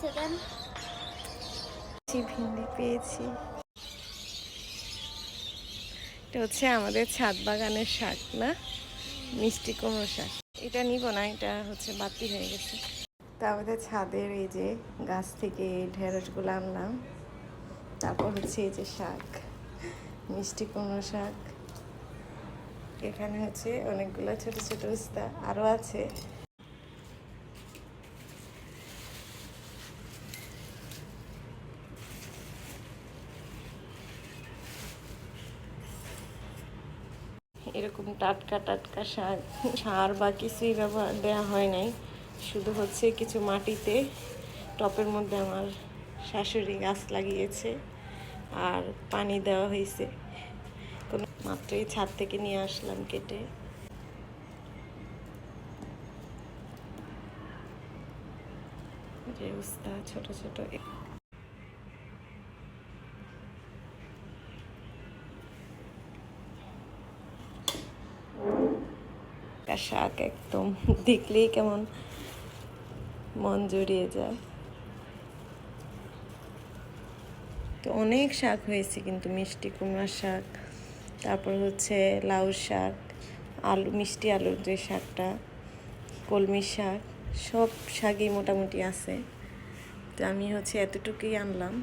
হচ্ছে দেন। ভিন্ডি পেয়েছি। এটা হচ্ছে আমাদের ছাদ বাগানের শাক না, মিষ্টি কুমড়ো শাক। এটা নিব না, এটা হচ্ছে বাতি হয়ে গেছে। তা আমাদের ছাদের এই যে গাছ থেকে ঢেঁড়সগুলো আনলাম। তারপর হচ্ছে এই যে শাক, মিষ্টি কুমড়ো শাক। এখানে হচ্ছে অনেকগুলো ছোট ছোট উস্তা আরও আছে। এরকম টাটকা টাটকা শাক, সার বা কিছুই ব্যবহার দেওয়া হয় নাই, শুধু হচ্ছে কিছু মাটিতে টপের মধ্যে আমার শাশুড়ি গাছ লাগিয়েছে আর পানি দেওয়া হয়েছে। কোনো মাত্রই ছাদ থেকে নিয়ে আসলাম কেটে। যে উস্তা ছোট ছোট, শাক একদম দেখলেই কেমন মন জড়িয়ে যায়। তো অনেক শাক হয়েছে কিন্তু, মিষ্টি কুমড়ার শাক, তারপর হচ্ছে লাউ শাক, আলু, মিষ্টি আলুর যে শাকটা, কলমি শাক, সব শাকই মোটামুটি আছে। তো আমি হচ্ছে এতটুকুই আনলাম।